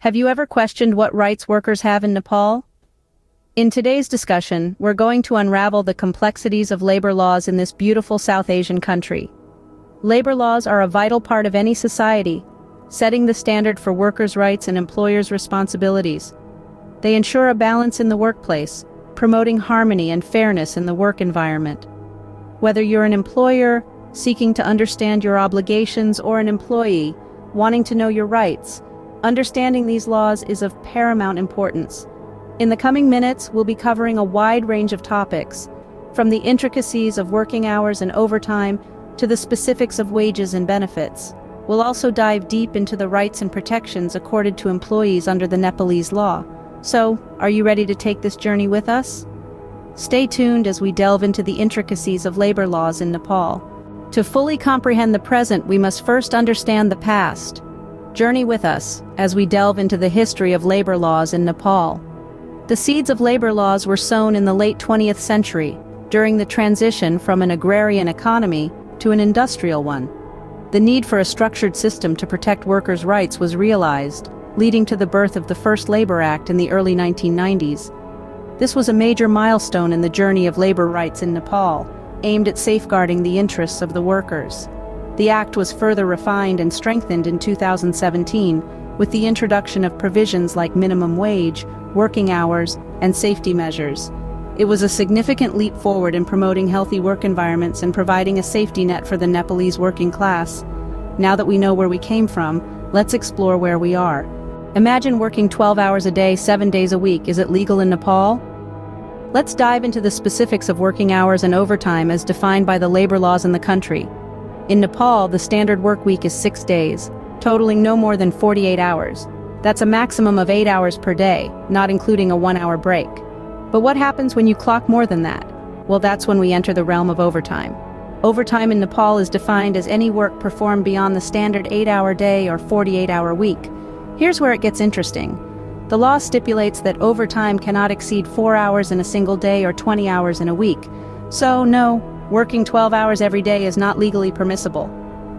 Have you ever questioned what rights workers have in Nepal? In today's discussion, we're going to unravel the complexities of labor laws in this beautiful South Asian country. Labor laws are a vital part of any society, setting the standard for workers' rights and employers' responsibilities. They ensure a balance in the workplace, promoting harmony and fairness in the work environment. Whether you're an employer seeking to understand your obligations or an employee wanting to know your rights, understanding these laws is of paramount importance. In the coming minutes, we'll be covering a wide range of topics, from the intricacies of working hours and overtime to the specifics of wages and benefits. We'll also dive deep into the rights and protections accorded to employees under the Nepalese law. So, are you ready to take this journey with us? Stay tuned as we delve into the intricacies of labor laws in Nepal. To fully comprehend the present, we must first understand the past. Journey with us as we delve into the history of labor laws in Nepal. The seeds of labor laws were sown in the late 20th century, during the transition from an agrarian economy to an industrial one. The need for a structured system to protect workers' rights was realized, leading to the birth of the first Labor Act in the early 1990s. This was a major milestone in the journey of labor rights in Nepal, aimed at safeguarding the interests of the workers. The act was further refined and strengthened in 2017 with the introduction of provisions like minimum wage, working hours, and safety measures. It was a significant leap forward in promoting healthy work environments and providing a safety net for the Nepalese working class. Now that we know where we came from, let's explore where we are. Imagine working 12 hours a day, 7 days a week. Is it legal in Nepal? Let's dive into the specifics of working hours and overtime as defined by the labor laws in the country. In Nepal, the standard work week is 6 days, totaling no more than 48 hours. That's a maximum of 8 hours per day, not including a 1-hour break. But what happens when you clock more than that? Well, that's when we enter the realm of overtime. Overtime in Nepal is defined as any work performed beyond the standard 8-hour day or 48-hour week. Here's where it gets interesting. The law stipulates that overtime cannot exceed 4 hours in a single day or 20 hours in a week. So, no, working 12 hours every day is not legally permissible.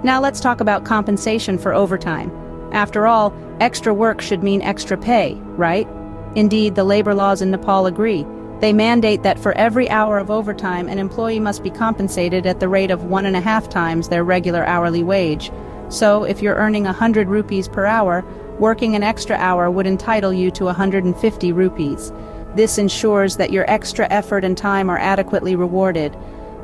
Now let's talk about compensation for overtime. After all, extra work should mean extra pay, right? Indeed, the labor laws in Nepal agree. They mandate that for every hour of overtime, an employee must be compensated at the rate of 1.5 times their regular hourly wage. So, if you're earning 100 rupees per hour, working an extra hour would entitle you to 150 rupees. This ensures that your extra effort and time are adequately rewarded.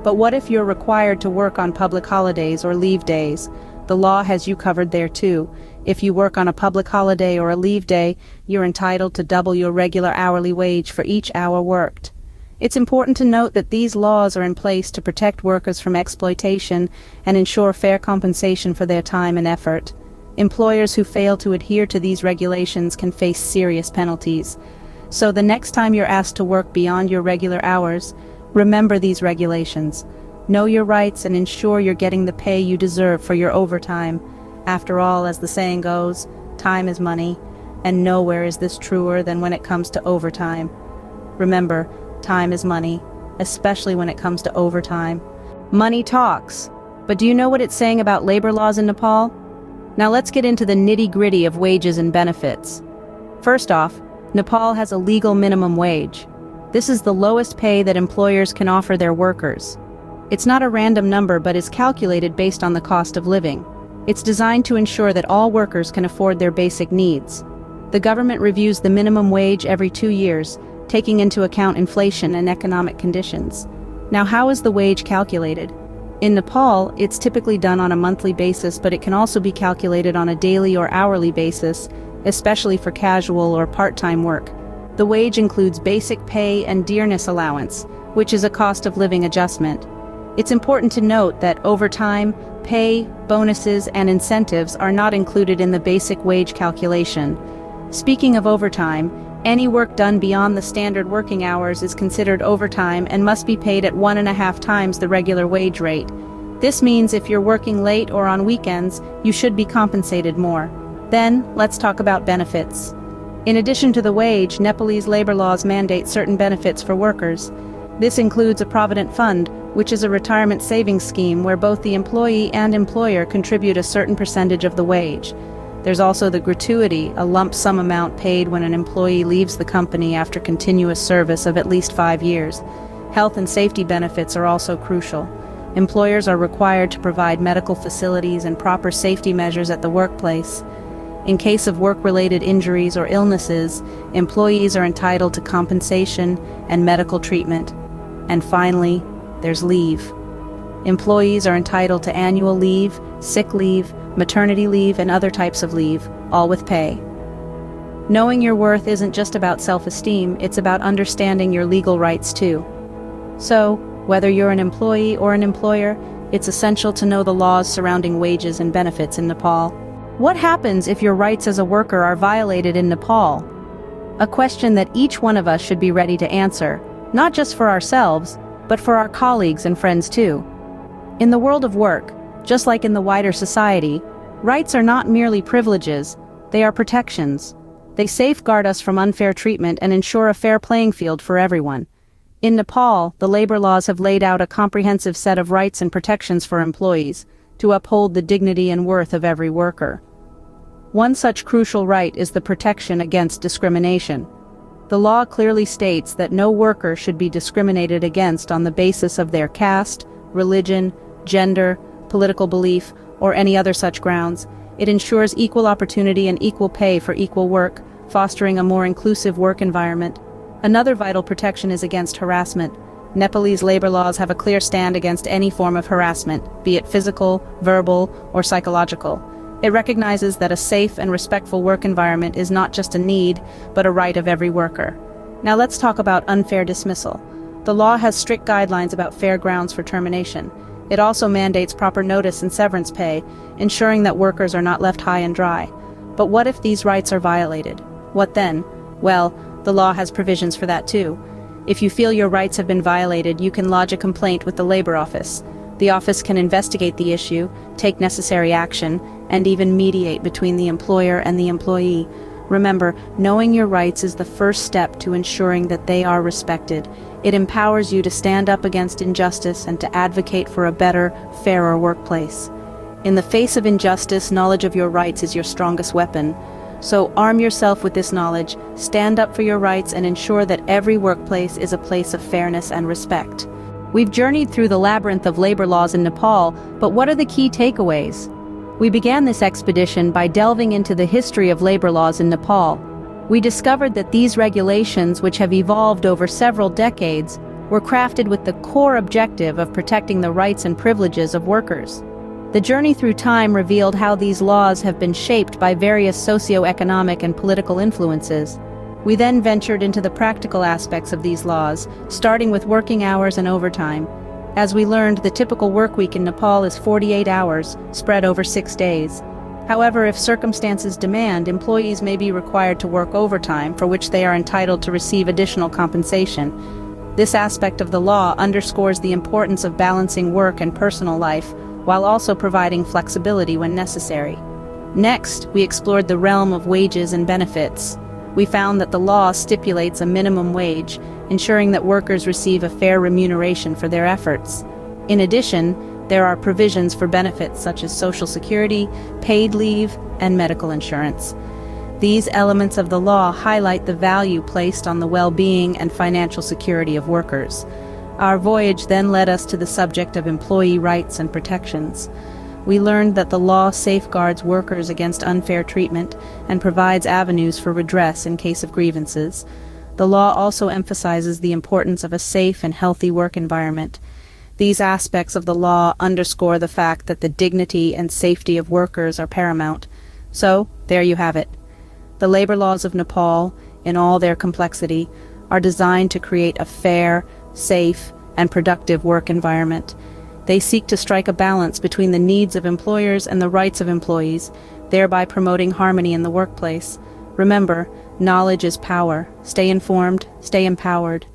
But what if you're required to work on public holidays or leave days? The law has you covered there too. If you work on a public holiday or a leave day, you're entitled to double your regular hourly wage for each hour worked. It's important to note that these laws are in place to protect workers from exploitation and ensure fair compensation for their time and effort. Employers who fail to adhere to these regulations can face serious penalties. So the next time you're asked to work beyond your regular hours, remember these regulations. Know your rights and ensure you're getting the pay you deserve for your overtime. After all, as the saying goes, time is money, and nowhere is this truer than when it comes to overtime. Remember, time is money, especially when it comes to overtime. Money talks, but do you know what it's saying about labor laws in Nepal? Now let's get into the nitty-gritty of wages and benefits. First off, Nepal has a legal minimum wage. This is the lowest pay that employers can offer their workers. It's not a random number but is calculated based on the cost of living. It's designed to ensure that all workers can afford their basic needs. The government reviews the minimum wage every 2 years, taking into account inflation and economic conditions. Now, how is the wage calculated? In Nepal, it's typically done on a monthly basis, but it can also be calculated on a daily or hourly basis, especially for casual or part-time work. The wage includes basic pay and dearness allowance, which is a cost of living adjustment. It's important to note that overtime, pay, bonuses, and incentives are not included in the basic wage calculation. Speaking of overtime, any work done beyond the standard working hours is considered overtime and must be paid at 1.5 times the regular wage rate. This means if you're working late or on weekends, you should be compensated more. Then, let's talk about benefits. In addition to the wage, Nepalese labor laws mandate certain benefits for workers. This includes a provident fund, which is a retirement savings scheme where both the employee and employer contribute a certain percentage of the wage. There's also the gratuity, a lump sum amount paid when an employee leaves the company after continuous service of at least 5 years. Health and safety benefits are also crucial. Employers are required to provide medical facilities and proper safety measures at the workplace. In case of work-related injuries or illnesses, employees are entitled to compensation and medical treatment. And finally, there's leave. Employees are entitled to annual leave, sick leave, maternity leave, and other types of leave, all with pay. Knowing your worth isn't just about self-esteem, it's about understanding your legal rights too. So, whether you're an employee or an employer, it's essential to know the laws surrounding wages and benefits in Nepal. What happens if your rights as a worker are violated in Nepal? A question that each one of us should be ready to answer, not just for ourselves, but for our colleagues and friends too. In the world of work, just like in the wider society, rights are not merely privileges, they are protections. They safeguard us from unfair treatment and ensure a fair playing field for everyone. In Nepal, the labor laws have laid out a comprehensive set of rights and protections for employees to uphold the dignity and worth of every worker. One such crucial right is the protection against discrimination. The law clearly states that no worker should be discriminated against on the basis of their caste, religion, gender, political belief, or any other such grounds. It ensures equal opportunity and equal pay for equal work, fostering a more inclusive work environment. Another vital protection is against harassment. Nepalese labor laws have a clear stand against any form of harassment, be it physical, verbal, or psychological. It recognizes that a safe and respectful work environment is not just a need, but a right of every worker. Now let's talk about unfair dismissal. The law has strict guidelines about fair grounds for termination. It also mandates proper notice and severance pay, ensuring that workers are not left high and dry. But what if these rights are violated? What then? Well, the law has provisions for that too. If you feel your rights have been violated, you can lodge a complaint with the Labor Office. The office can investigate the issue, take necessary action, and even mediate between the employer and the employee. Remember, knowing your rights is the first step to ensuring that they are respected. It empowers you to stand up against injustice and to advocate for a better, fairer workplace. In the face of injustice, knowledge of your rights is your strongest weapon. So arm yourself with this knowledge, stand up for your rights, and ensure that every workplace is a place of fairness and respect. We've journeyed through the labyrinth of labor laws in Nepal, but what are the key takeaways? We began this expedition by delving into the history of labor laws in Nepal. We discovered that these regulations, which have evolved over several decades, were crafted with the core objective of protecting the rights and privileges of workers. The journey through time revealed how these laws have been shaped by various socio-economic and political influences. We then ventured into the practical aspects of these laws, starting with working hours and overtime. As we learned, the typical work week in Nepal is 48 hours, spread over 6 days. However, if circumstances demand, employees may be required to work overtime, for which they are entitled to receive additional compensation. This aspect of the law underscores the importance of balancing work and personal life, while also providing flexibility when necessary. Next, we explored the realm of wages and benefits. We found that the law stipulates a minimum wage, ensuring that workers receive a fair remuneration for their efforts. In addition, there are provisions for benefits such as Social Security, paid leave, and medical insurance. These elements of the law highlight the value placed on the well-being and financial security of workers. Our voyage then led us to the subject of employee rights and protections. We learned that the law safeguards workers against unfair treatment and provides avenues for redress in case of grievances. The law also emphasizes the importance of a safe and healthy work environment. These aspects of the law underscore the fact that the dignity and safety of workers are paramount. So, there you have it. The labor laws of Nepal, in all their complexity, are designed to create a fair, safe, and productive work environment. They seek to strike a balance between the needs of employers and the rights of employees, thereby promoting harmony in the workplace. Remember, knowledge is power. Stay informed, stay empowered,